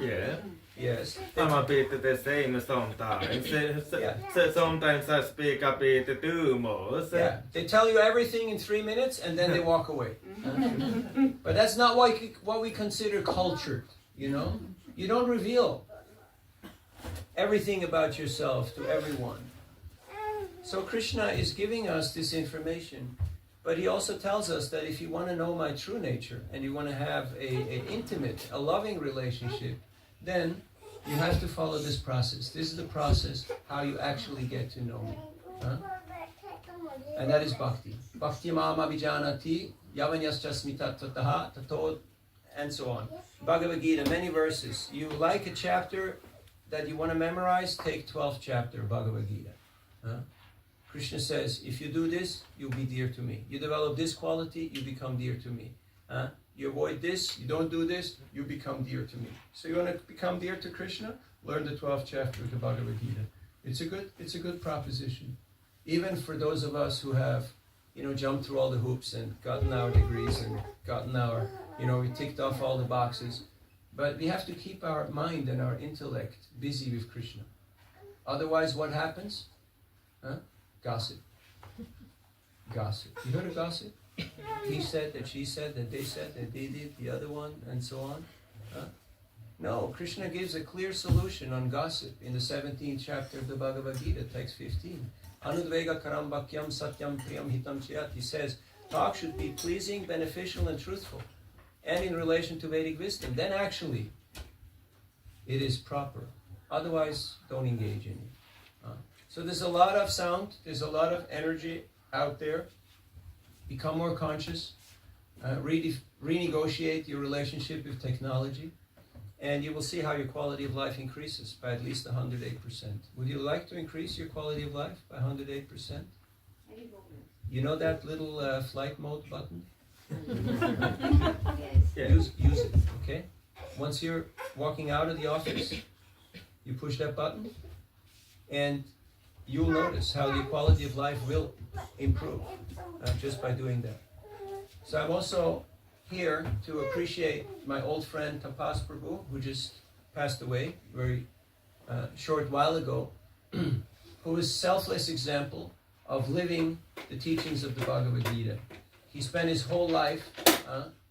Yeah. Yes. I'm a bit the same sometimes. Yeah. Sometimes I speak a bit too much. Yeah. They tell you everything in 3 minutes and then they walk away. But that's not what we consider cultured, you know? You don't reveal everything about yourself to everyone. So Krishna is giving us this information, but he also tells us that if you want to know my true nature and you want to have a intimate, a loving relationship, then you have to follow this process. This is the process how you actually get to know me. Huh? And that is bhakti. Bhakti mama vijanati yavanyascha tataha tato, and so on. Bhagavad Gita, many verses. You like a chapter that you want to memorize, take 12th chapter of Bhagavad Gita. Huh? Krishna says, if you do this, you'll be dear to me. You develop this quality, you become dear to me. Huh? You avoid this, you don't do this, you become dear to me. So you want to become dear to Krishna? Learn the 12th chapter of the Bhagavad Gita. It's a good proposition. Even for those of us who have, jumped through all the hoops and gotten our degrees and gotten our, we ticked off all the boxes. But we have to keep our mind and our intellect busy with Krishna. Otherwise, what happens? Huh? Gossip. Gossip. You heard of gossip? He said, that she said, that they said, that they did, the other one, and so on. Huh? No, Krishna gives a clear solution on gossip in the 17th chapter of the Bhagavad Gita, text 15. Anudvega karam bhakyam satyam priyam hitam chayat. He says, talk should be pleasing, beneficial, and truthful, and in relation to Vedic wisdom. Then actually, it is proper. Otherwise, don't engage in it. So there's a lot of sound, there's a lot of energy out there. Become more conscious. Renegotiate your relationship with technology. And you will see how your quality of life increases by at least 108%. Would you like to increase your quality of life by 108%? You know that little flight mode button? Yes. Use it, okay? Once you're walking out of the office, you push that button, and you'll notice how the quality of life will improve just by doing that. So I'm also here to appreciate my old friend Tapas Prabhu, who just passed away a very short while ago, who is a selfless example of living the teachings of the Bhagavad Gita. He spent his whole life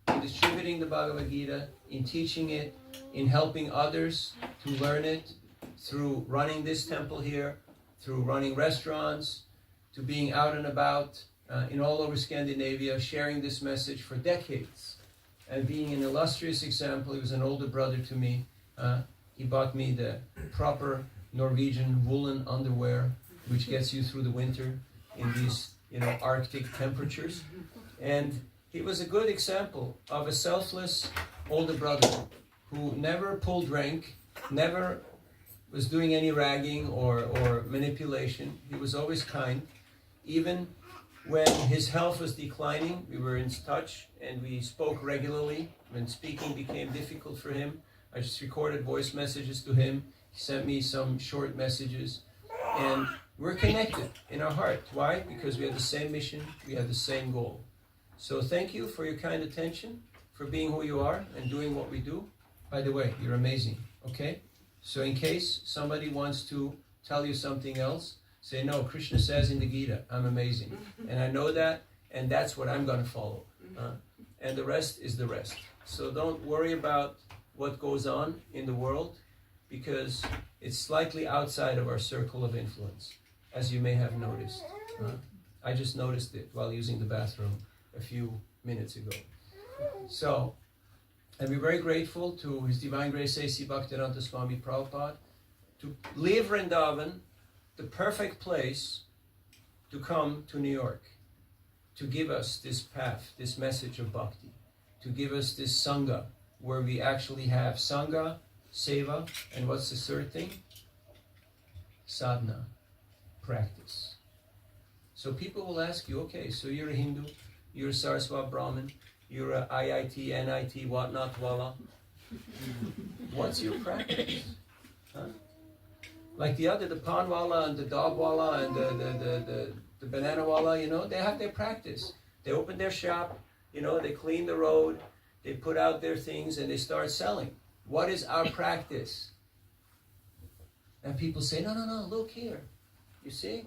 in distributing the Bhagavad Gita, in teaching it, in helping others to learn it, through running this temple here, through running restaurants, to being out and about in all over Scandinavia, sharing this message for decades, and being an illustrious example. He was an older brother to me. He bought me the proper Norwegian woolen underwear, which gets you through the winter in these, Arctic temperatures. And he was a good example of a selfless older brother who never pulled rank, never was doing any ragging or manipulation. He was always kind. Even when his health was declining, we were in touch and we spoke regularly. When speaking became difficult for him, I just recorded voice messages to him. He sent me some short messages. And we're connected in our heart. Why? Because we have the same mission, we have the same goal. So thank you for your kind attention, for being who you are and doing what we do. By the way, you're amazing, okay? So in case somebody wants to tell you something else, say, no, Krishna says in the Gita, I'm amazing. And I know that, and that's what I'm going to follow. And the rest is the rest. So don't worry about what goes on in the world, because it's slightly outside of our circle of influence, as you may have noticed. I just noticed it while using the bathroom a few minutes ago. So, and we're very grateful to His Divine Grace A.C. Bhaktivedanta Swami Prabhupada to leave Vrindavan, the perfect place to come to New York, to give us this path, this message of bhakti, to give us this sangha, where we actually have sangha, seva, and what's the third thing? Sadhana, practice. So people will ask you, okay, so you're a Hindu, you're a Saraswat Brahmin, you're a IIT, NIT, whatnot, wala. What's your practice? Huh? Like the panwala and the dogwala and the the banana wala, they have their practice. They open their shop, they clean the road, they put out their things, and they start selling. What is our practice? And people say, no, look here. You see?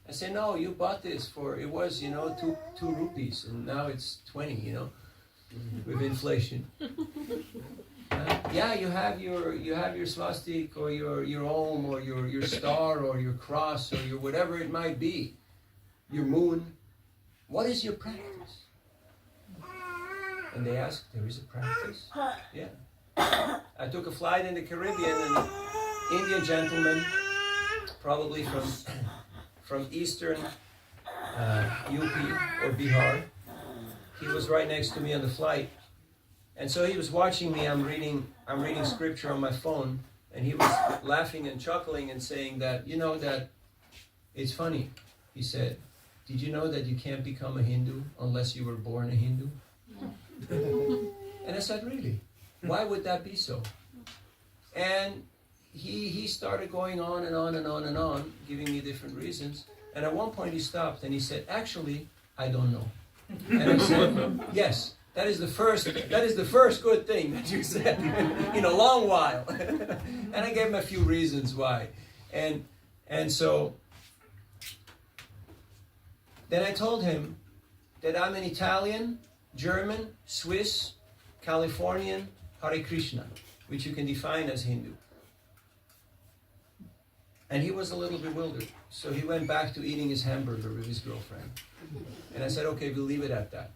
I say, no, you bought this for, it was, two rupees, and now it's 20, with inflation. Yeah, you have your swastik or your om or your star or your cross or your whatever it might be, your moon. What is your practice? And they ask, there is a practice? Yeah. I took a flight in the Caribbean, and an Indian gentleman, probably from eastern UP or Bihar, he was right next to me on the flight. And so he was watching me. I'm reading scripture on my phone, and he was laughing and chuckling and saying that, that it's funny. He said, did you know that you can't become a Hindu unless you were born a Hindu? And I said, really? Why would that be so? And he started going on and on and on and on, giving me different reasons. And at one point he stopped and he said, actually, I don't know. And I said, yes. That is the first good thing that you said in a long while. And I gave him a few reasons why. And so then I told him that I'm an Italian, German, Swiss, Californian, Hare Krishna, which you can define as Hindu. And he was a little bewildered. So he went back to eating his hamburger with his girlfriend. And I said, okay, we'll leave it at that.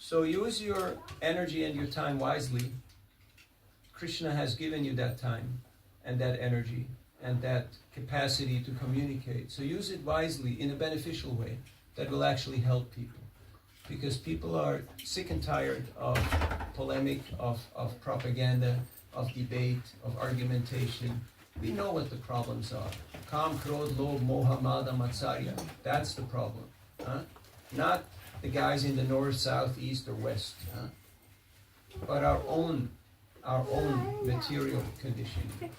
So use your energy and your time wisely. Krishna has given you that time and that energy and that capacity to communicate. So use it wisely in a beneficial way that will actually help people. Because people are sick and tired of polemic, of propaganda, of debate, of argumentation. We know what the problems are. Kam, Krodh, Lobh, Moha, Mada, Matsarya. That's the problem. Not the guys in the north, south, east, or west, but our own material conditioning.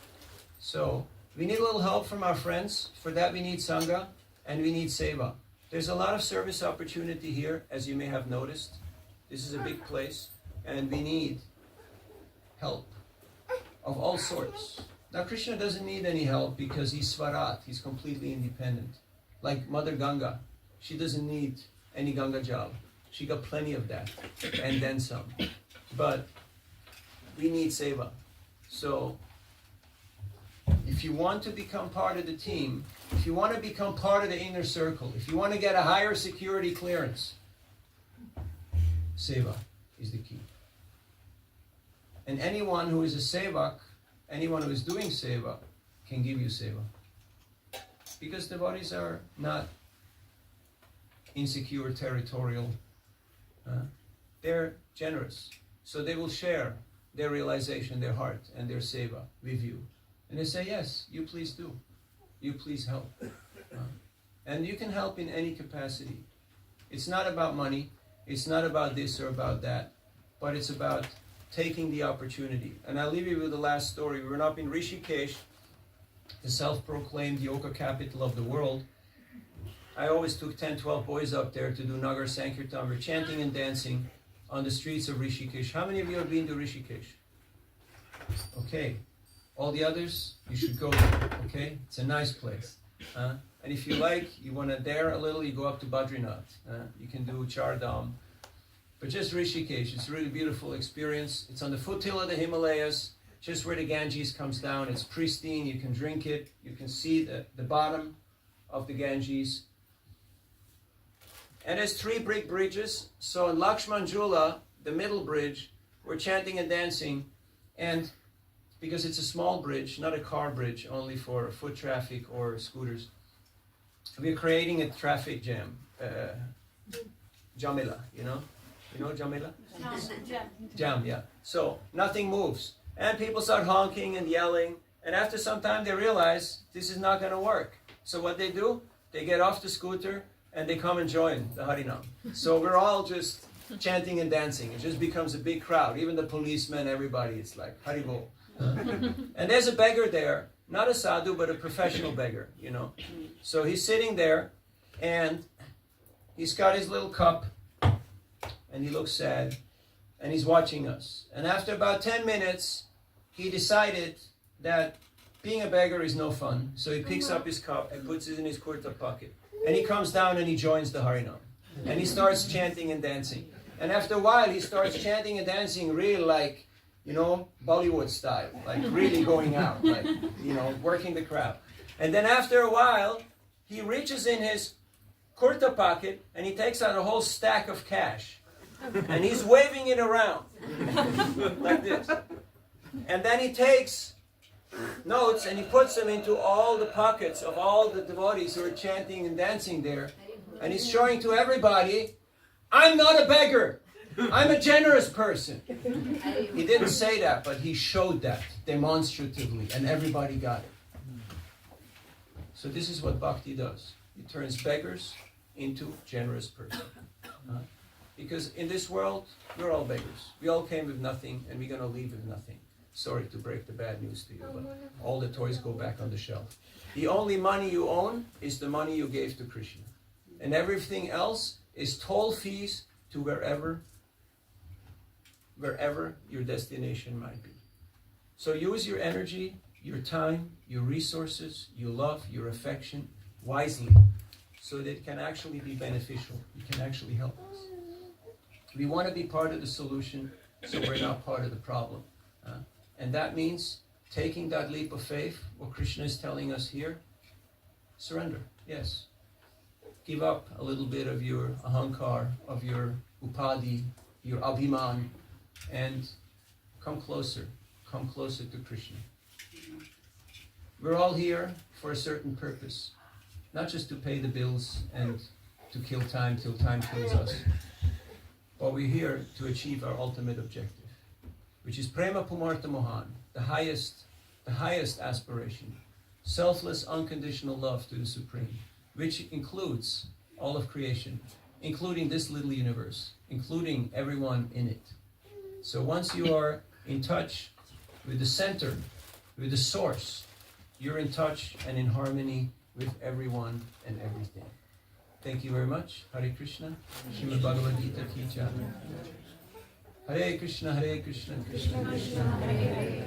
So we need a little help from our friends. For that we need Sangha and we need Seva. There's a lot of service opportunity here, as you may have noticed. This is a big place, and we need help of all sorts. Now Krishna doesn't need any help because he's Swarat, he's completely independent. Like Mother Ganga, she doesn't need any Ganga job. She got plenty of that, and then some. But we need Seva. So if you want to become part of the team, if you want to become part of the inner circle, if you want to get a higher security clearance, Seva is the key. And anyone who is a Sevak, anyone who is doing Seva, can give you Seva. Because devotees are not insecure, territorial. They're generous. So they will share their realization, their heart, and their Seva with you. And they say, yes, you please do. You please help. And you can help in any capacity. It's not about money. It's not about this or about that. But it's about taking the opportunity. And I'll leave you with the last story. We were up in Rishikesh, the self-proclaimed yoga capital of the world. I always took 10, 12 boys up there to do Nagar Sankirtan. We're chanting and dancing on the streets of Rishikesh. How many of you have been to Rishikesh? Okay. All the others, you should go there, okay? It's a nice place. And if you like, you want to dare a little, you go up to Badrinath. You can do Char Dham. But just Rishikesh, it's a really beautiful experience. It's on the foothill of the Himalayas, just where the Ganges comes down. It's pristine, you can drink it. You can see the bottom of the Ganges. And there's 3 big bridges. So in Lakshman Jula, the middle bridge, we're chanting and dancing. And because it's a small bridge, not a car bridge, only for foot traffic or scooters, we're creating a traffic jam. Jamila, you know? You know Jamila? Jam, yeah. So nothing moves. And people start honking and yelling. And after some time they realize this is not going to work. So what they do, they get off the scooter and they come and join the Harinam. So we're all just chanting and dancing. It just becomes a big crowd. Even the policemen, everybody, it's like Haribol. And there's a beggar there, not a sadhu, but a professional beggar, you know. So he's sitting there And he's got his little cup, and he looks sad, and he's watching us. And after about 10 minutes, he decided that being a beggar is no fun. So he picks up his cup and puts it in his kurta pocket. And he comes down and he joins the Harinam. And he starts chanting and dancing. And after a while, he starts chanting and dancing real like, Bollywood style. Like really going out, like, working the crowd. And then after a while, he reaches in his kurta pocket and he takes out a whole stack of cash. And he's waving it around like this. And then he takes notes and he puts them into all the pockets of all the devotees who are chanting and dancing there. And he's showing to everybody, I'm not a beggar. I'm a generous person. He didn't say that, but he showed that demonstratively, and everybody got it. So this is what bhakti does. It turns beggars into generous person. Because in this world, we're all beggars. We all came with nothing, and we're going to leave with nothing. Sorry to break the bad news to you, but all the toys go back on the shelf. The only money you own is the money you gave to Krishna. And everything else is toll fees to wherever your destination might be. So use your energy, your time, your resources, your love, your affection wisely so that it can actually be beneficial. You can actually help us. We want to be part of the solution so we're not part of the problem. And that means taking that leap of faith, what Krishna is telling us here, surrender, yes. Give up a little bit of your ahankar, of your upadi, your abhiman, and come closer to Krishna. We're all here for a certain purpose, not just to pay the bills and to kill time till time kills us, but we're here to achieve our ultimate objective, which is prema pumartha mohan, the highest aspiration, selfless, unconditional love to the Supreme, which includes all of creation, including this little universe, including everyone in it. So once you are in touch with the center, with the source, you're in touch and in harmony with everyone and everything. Thank you very much. Hare Krishna. Srimad Bhagavad Gita ki jai. Hare Krishna, Krishna Krishna, Hare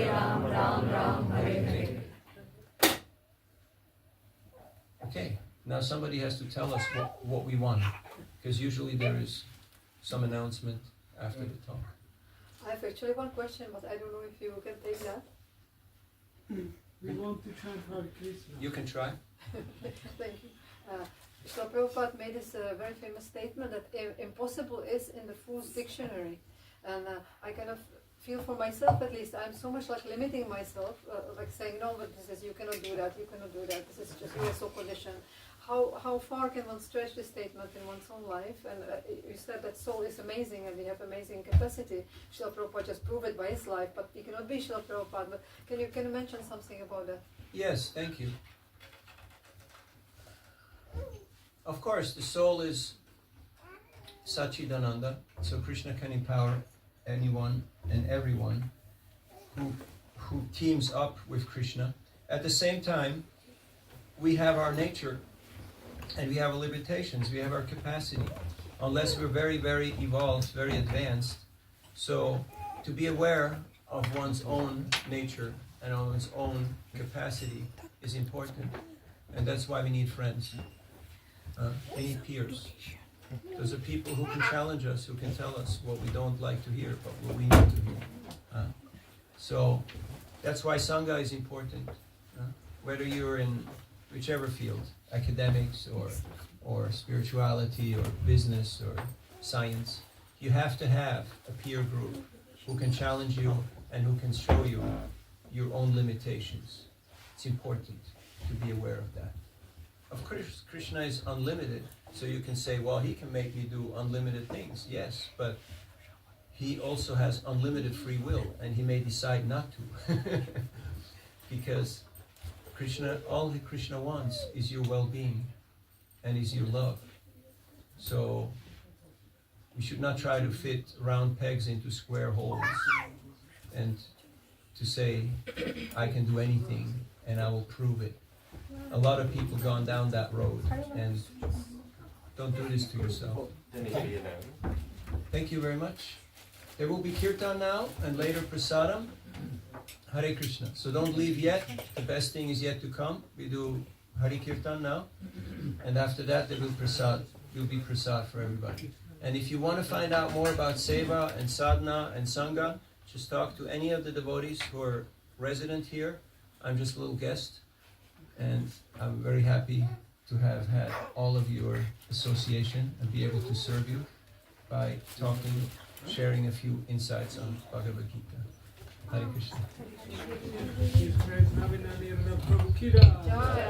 Ram, Ram, Hare Hare. Okay, now somebody has to tell us what we want, because usually there is some announcement after the talk. I have actually one question, but I don't know if you can take that. We want to chant Hare Krishna. You can try. Thank you. Srila Prabhupada made this very famous statement that impossible is in the Fool's Dictionary. And I kind of feel for myself at least, I'm so much like limiting myself, like saying, no, but this is, you cannot do that, this is just, you are so conditioned. How far can one stretch this statement in one's own life? And you said that soul is amazing and we have amazing capacity. Srila Prabhupada just proved it by his life, but he cannot be Srila Prabhupada. But can you mention something about that? Yes, thank you. Of course, the soul is Satchidananda, so Krishna can empower anyone and everyone who teams up with Krishna. At the same time, we have our nature and we have our limitations, we have our capacity, unless we're very, very evolved, very advanced. So to be aware of one's own nature and one's own capacity is important, and that's why we need friends. We need peers. Those are people who can challenge us, who can tell us what we don't like to hear, but what we need to hear. So that's why Sangha is important. Whether you're in whichever field, academics or spirituality or business or science, you have to have a peer group who can challenge you and who can show you your own limitations. It's important to be aware of that. Of course, Krishna is unlimited, so you can say, well, he can make me do unlimited things. Yes, but he also has unlimited free will, and he may decide not to. Because all that Krishna wants is your well-being and is your love. So we should not try to fit round pegs into square holes and to say, I can do anything and I will prove it. a lot of people gone down that road, and don't do this to yourself. Thank you very much. There will be kirtan now, and later prasadam. Hare Krishna. So don't leave yet. The best thing is yet to come. We do Hare Kirtan now, and after that there will be prasad for everybody. And if you want to find out more about seva and sadhana and sangha, just talk to any of the devotees who are resident here. I'm just a little guest, and I'm very happy to have had all of your association and be able to serve you by talking, sharing a few insights on Bhagavad Gita. Hare Krishna. His friends Navina Nirada Prabhu Ki Jai.